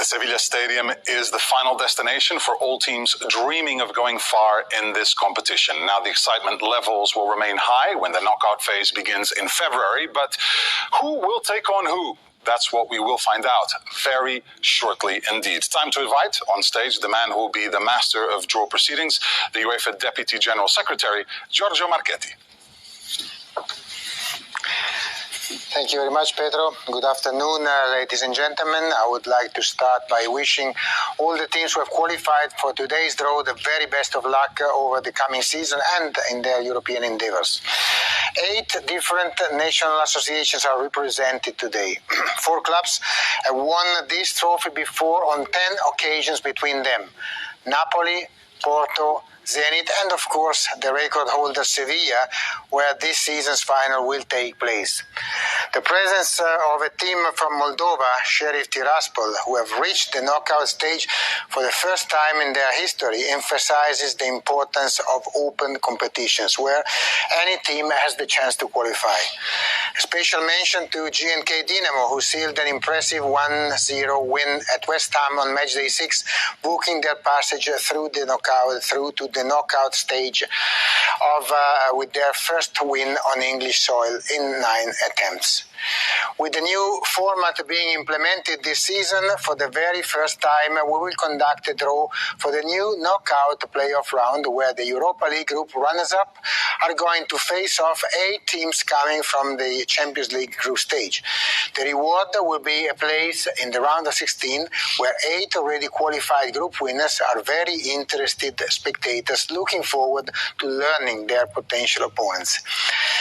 Sevilla Stadium is the final destination for all teams dreaming of going far in this competition. Now, the excitement levels will remain high when the knockout phase begins in February, but who will take on who? That's what we will find out very shortly indeed. Time to invite on stage the man who will be the master of draw proceedings, the UEFA Deputy General Secretary, Giorgio Marchetti. Thank you very much, Pedro. Good afternoon, ladies and gentlemen. I would like to start by wishing all the teams who have qualified for today's draw the very best of luck over the coming season and in their European endeavors. 8 different national associations are represented today. 4 clubs have won this trophy before on 10 occasions between them: Napoli, Porto, Zenit, and of course the record holder Sevilla, where this season's final will take place. The presence of a team from Moldova, Sheriff Tiraspol, who have reached the knockout stage for the first time in their history, emphasizes the importance of open competitions where any team has the chance to qualify. A special mention to GNK Dinamo, who sealed an impressive 1-0 win at West Ham on matchday 6, booking their passage through to the knockout stage with their first win on English soil in 9 attempts. With the new format being implemented this season, for the very first time, we will conduct a draw for the new knockout playoff round, where the Europa League group runners-up are going to face off 8 teams coming from the Champions League group stage. The reward will be a place in the round of 16, where 8 already qualified group winners are very interested spectators looking forward to learning their potential opponents.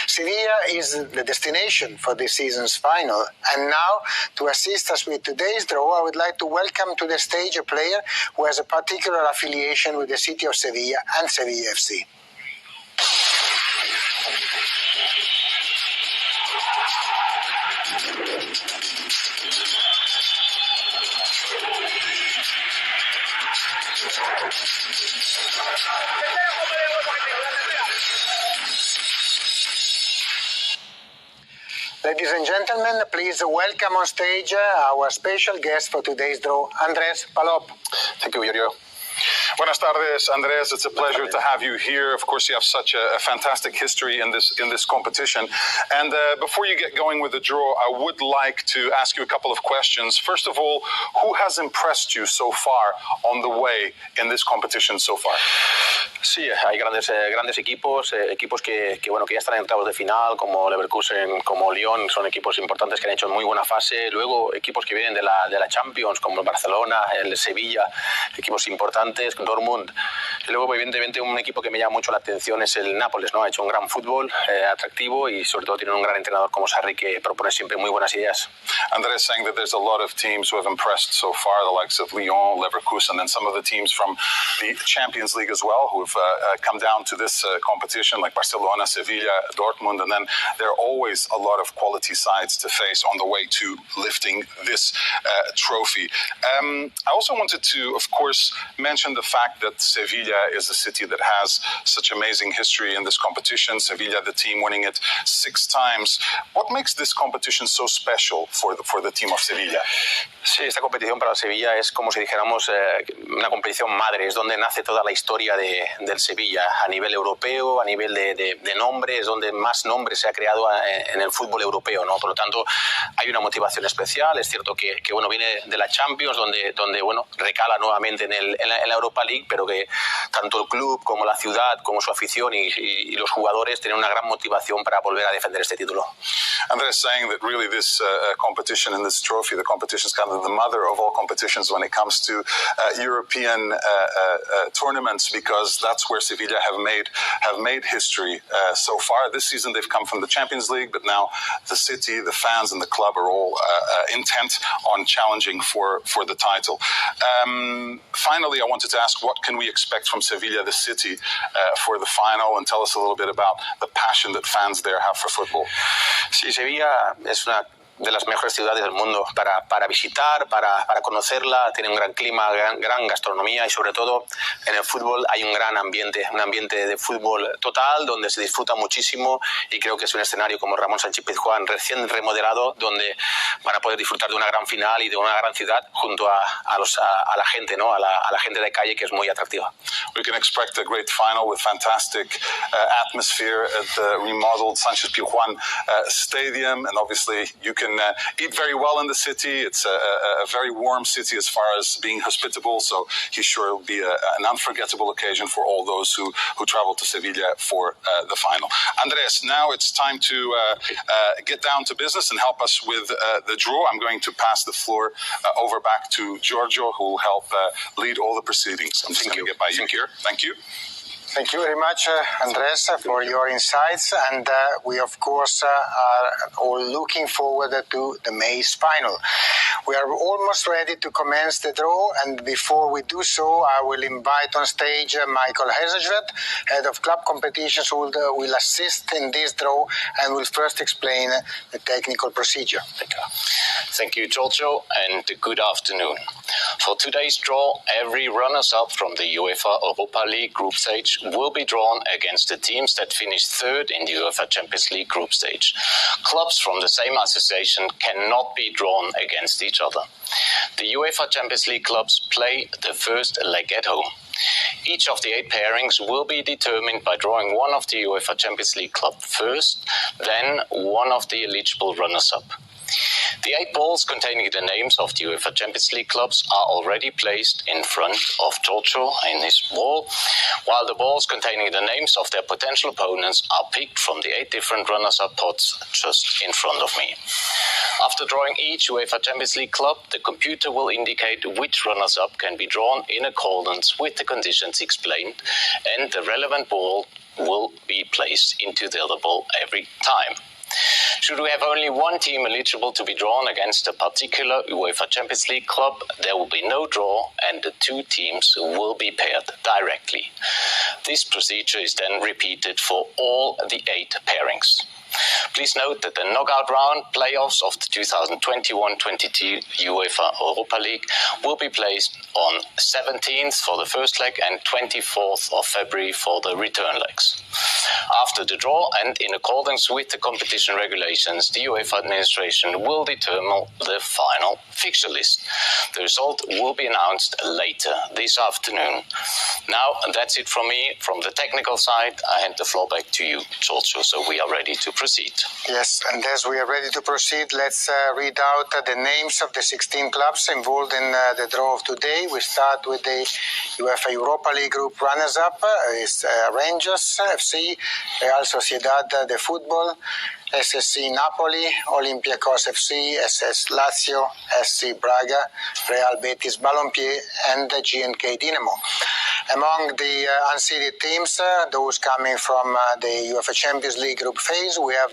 Sevilla is the destination for this season's final, and now, to assist us with today's draw, I would like to welcome to the stage a player who has a particular affiliation with the city of Sevilla and Sevilla FC. Ladies and gentlemen, please welcome on stage our special guest for today's draw, Andrés Palop. Thank you, Giorgio. Buenas tardes, Andrés. It's a pleasure to have you here. Of course, you have such a fantastic history in this competition. And before you get going with the draw, I would like to ask you a couple of questions. First of all, who has impressed you so far on the way in this competition so far? Sí, hay grandes equipos, equipos que ya están en octavos de final, como Leverkusen, como Lyon, son equipos importantes que han hecho muy buena fase. Luego equipos que vienen de la Champions, como el Barcelona, el Sevilla, equipos importantes, Dortmund. Y luego, evidentemente, un equipo que me llama mucho la atención es el Nápoles, ¿no? Ha hecho un gran fútbol, atractivo, y sobre todo tiene un gran entrenador como Sarri, que propone siempre muy buenas ideas. Andrés saying that there's a lot of teams who have impressed so far, the likes of Lyon, Leverkusen, and some of the teams from the Champions League as well, who have come down to this competition, like Barcelona, Sevilla, Dortmund, and then there are always a lot of quality sides to face on the way to lifting this trophy. I also wanted to, of course, mention the fact that Sevilla is a city that has such amazing history in this competition. Sevilla, the team winning it 6 times. What makes this competition so special for the team of Sevilla? Sí, esta competición para Sevilla es como si dijéramos una competición madre, es donde nace toda la historia del Sevilla a nivel europeo, a nivel de nombre, es donde más nombre se ha creado en el fútbol europeo, ¿no? Por lo tanto, hay una motivación especial. Es cierto que viene de la Champions, donde recala nuevamente en la Europa League, pero que tanto el club como la ciudad, como su afición y los jugadores tienen una gran motivación para volver a defender este título. Andrés saying that really this competition and this trophy, the competition is kind of the mother of all competitions when it comes to European tournaments, because that's where Sevilla have made history so far. This season they've come from the Champions League, but now the city, the fans, and the club are all intent on challenging for the title. Finally, I wanted to ask, what can we expect from Sevilla, the city, for the final, and tell us a little bit about the passion that fans there have for football. Sí, Sevilla es una de las mejores ciudades del mundo para visitar, para conocerla. Tiene un gran clima, gran gastronomía y sobre todo en el fútbol hay un gran ambiente, un ambiente de fútbol total donde se disfruta muchísimo y creo que es un escenario como Ramón Sánchez Pizjuán recién remodelado donde van a poder disfrutar de una gran final y de una gran ciudad junto a la gente, ¿no? a la gente de calle que es muy atractiva. We can expect a great final with fantastic atmosphere at the remodeled Sánchez Pizjuán stadium, and obviously you can eat very well in the city. It's a very warm city as far as being hospitable, so he's sure it will be an unforgettable occasion for all those who travel to Sevilla for the final. Andres, now it's time to get down to business and help us with the draw. I'm going to pass the floor over back to Giorgio, who will help lead all the proceedings. I'm just going to get by you here. Thank you. Thank you very much, Andres, for your insights. And we, of course, are all looking forward to the May's final. We are almost ready to commence the draw. And before we do so, I will invite on stage Michael Herzegvet, head of club competitions, who will assist in this draw and will first explain the technical procedure. Thank you, Giorgio, and good afternoon. For today's draw, every runners-up from the UEFA Europa League group stage will be drawn against the teams that finished third in the UEFA Champions League group stage. Clubs from the same association cannot be drawn against each other. The UEFA Champions League clubs play the first leg at home. Each of the 8 pairings will be determined by drawing one of the UEFA Champions League club first, then one of the eligible runners-up. The 8 balls containing the names of the UEFA Champions League clubs are already placed in front of Giorgio in his ball, while the balls containing the names of their potential opponents are picked from the 8 different runners-up pots just in front of me. After drawing each UEFA Champions League club, the computer will indicate which runners-up can be drawn in accordance with the conditions explained, and the relevant ball will be placed into the other ball every time. Should we have only one team eligible to be drawn against a particular UEFA Champions League club, there will be no draw and the 2 teams will be paired directly. This procedure is then repeated for all the 8 pairings. Please note that the knockout round playoffs of the 2021-22 UEFA Europa League will be placed on 17th for the first leg and 24th of February for the return legs. After the draw and in accordance with the competition regulations, the UEFA administration will determine the final fixture list. The result will be announced later this afternoon. Now, that's it from me. From the technical side, I hand the floor back to you, Giorgio, so we are ready to proceed. Yes, and as we are ready to proceed, let's read out the names of the 16 clubs involved in the draw of today. We start with the UEFA Europa League group runners-up. It's Rangers FC, Real Sociedad de Football, SSC Napoli, Olympiacos FC, SS Lazio, SC Braga, Real Betis Balompié, and the GNK Dinamo. Among the unseeded teams, those coming from the UEFA Champions League group phase, we have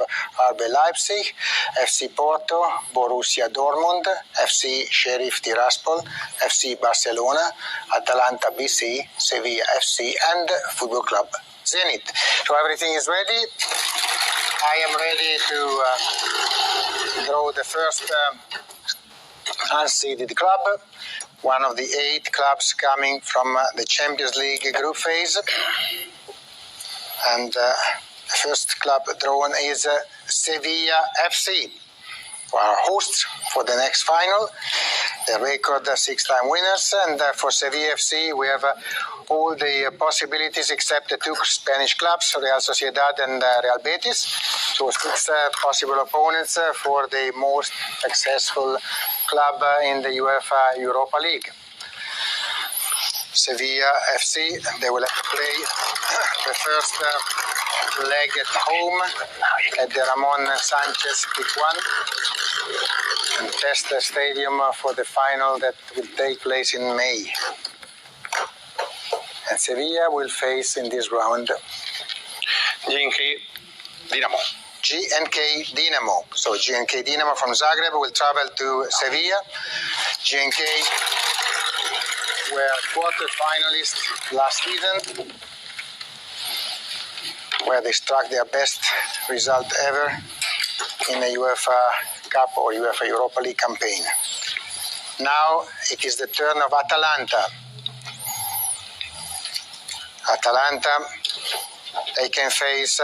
RB Leipzig, FC Porto, Borussia Dortmund, FC Sheriff Tiraspol, FC Barcelona, Atalanta BC, Sevilla FC, and Football Club Zenit. So everything is ready. I am ready to draw the first unseeded club, one of the 8 clubs coming from the Champions League group phase. And the first club drawn is Sevilla FC, who are hosts for the next final. The record 6-time winners, and for Sevilla FC we have all the possibilities except the 2 Spanish clubs, Real Sociedad and Real Betis. So 6 possible opponents for the most successful club in the UEFA Europa League. Sevilla FC, they will have to play the first leg at home at the Ramon Sánchez Pizjuán and test the stadium for the final that will take place in May. And Sevilla will face in this round GNK Dinamo. GNK Dinamo. So GNK Dinamo from Zagreb will travel to Sevilla. GNK were quarter-finalists last season, where they struck their best result ever in a UEFA Cup or UEFA Europa League campaign. Now it is the turn of Atalanta. Atalanta, they can face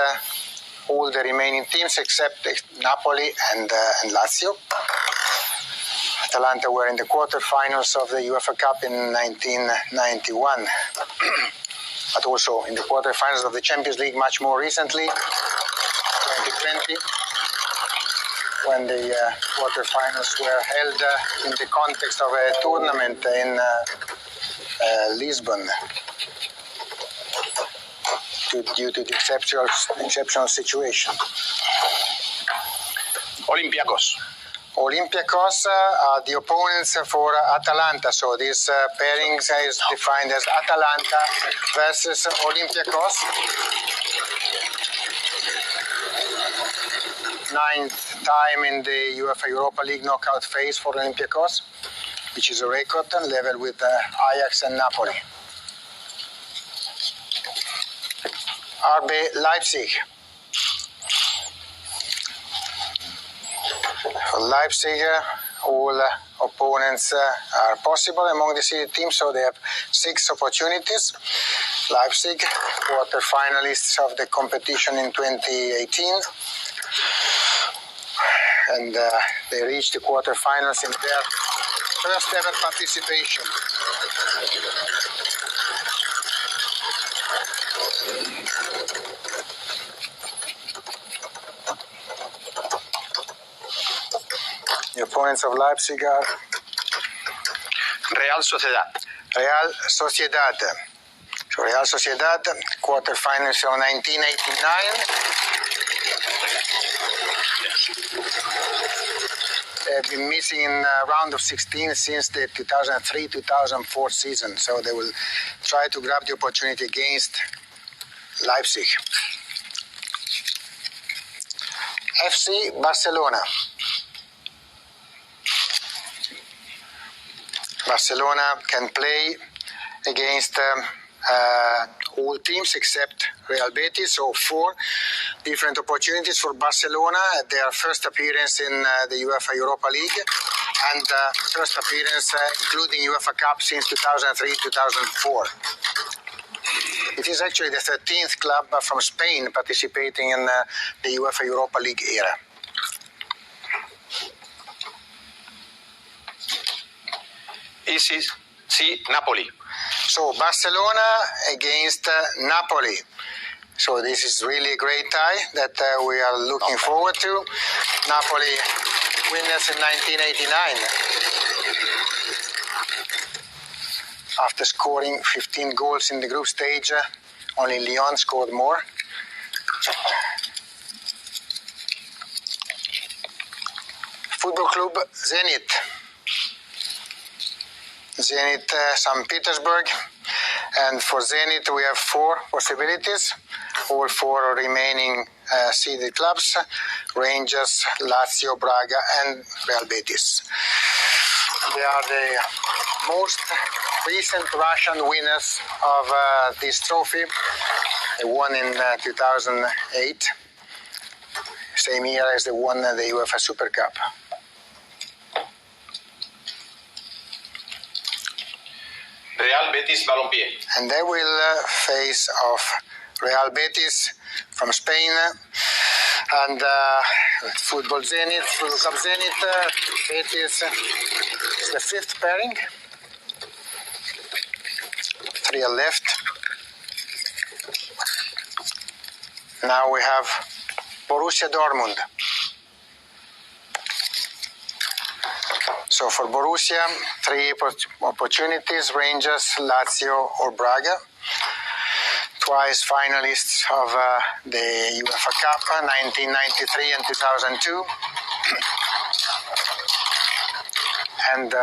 all the remaining teams except Napoli and Lazio. Atalanta were in the quarterfinals of the UEFA Cup in 1991, but also in the quarterfinals of the Champions League much more recently, 2020, when the quarterfinals were held in the context of a tournament in Lisbon due to the exceptional situation. Olympiacos are the opponents for Atalanta, so this pairing is defined as Atalanta versus Olympiacos. 9th time in the UEFA Europa League knockout phase for Olympiacos, which is a record level with Ajax and Napoli. RB Leipzig. For Leipzig, all opponents are possible among the seeded teams, so they have 6 opportunities. Leipzig, quarter-finalists of the competition in 2018, and they reached the quarter-finals in their first ever participation. The opponents of Leipzig are Real Sociedad. Real Sociedad. So Real Sociedad, quarterfinals of 1989. They've been missing in round of 16 since the 2003-2004 season, so they will try to grab the opportunity against Leipzig. FC Barcelona. Barcelona can play against all teams except Real Betis, so 4 different opportunities for Barcelona. Their first appearance in the UEFA Europa League and first appearance including UEFA Cup since 2003-2004. It is actually the 13th club from Spain participating in the UEFA Europa League era. Napoli. So Barcelona against Napoli. So this is really a great tie that we are looking forward to. Napoli winners in 1989. After scoring 15 goals in the group stage, only Lyon scored more. Football Club Zenit. Zenit St. Petersburg, and for Zenit we have 4 possibilities, all 4 remaining seeded clubs: Rangers, Lazio, Braga and Real Betis. They are the most recent Russian winners of this trophy. They won in 2008, same year as they won the UEFA Super Cup. Real Betis Balompié. And they will face off Real Betis from Spain and Football Zenit, Football Club Zenit. Betis is the 5th pairing. 3 are left. Now we have Borussia Dortmund. So for Borussia, 3 opportunities: Rangers, Lazio or Braga. Twice finalists of the UEFA Cup, 1993 and 2002. And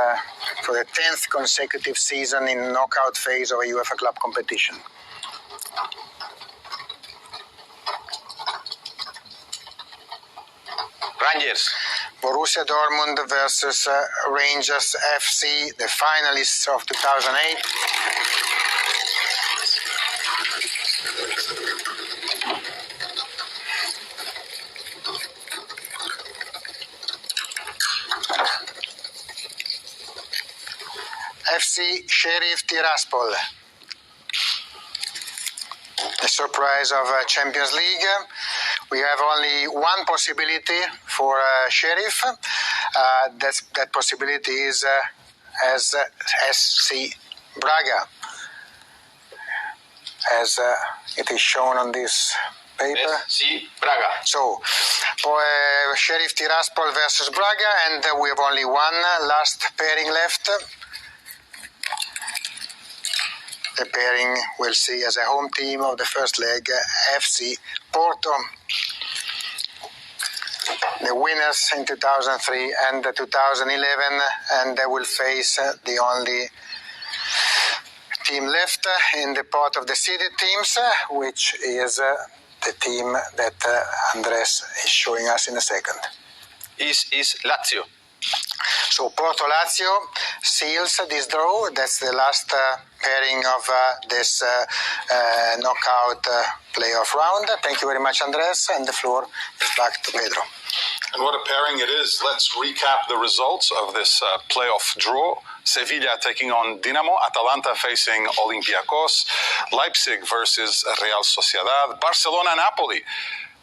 for the 10th consecutive season in knockout phase of a UEFA club competition. Rangers. Borussia Dortmund versus Rangers FC, the finalists of 2008. FC Sheriff Tiraspol. The surprise of Champions League. We have only one possibility for Sheriff. That possibility is as SC Braga, as it is shown on this paper. SC Braga. So, for Sheriff Tiraspol versus Braga, and we have only one last pairing left. The pairing we'll see as a home team of the first leg, FC Porto. The winners in 2003 and 2011, and they will face the only team left in the pot of the seeded teams, which is the team that Andres is showing us in a second. Is Lazio. So Porto Lazio seals this draw. That's the last pairing of this knockout playoff round. Thank you very much, Andres, and the floor is back to Pedro. And what a pairing it is. Let's recap the results of this playoff draw. Sevilla taking on Dinamo, Atalanta facing Olympiacos, Leipzig versus Real Sociedad, Barcelona-Napoli.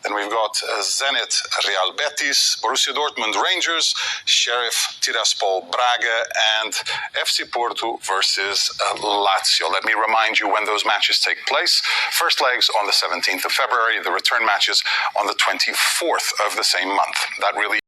Then we've got Zenit, Real Betis, Borussia Dortmund, Rangers, Sheriff Tiraspol, Braga, and FC Porto versus Lazio. Let me remind you when those matches take place. First legs on the 17th of February, the return matches on the 24th of the same month. That really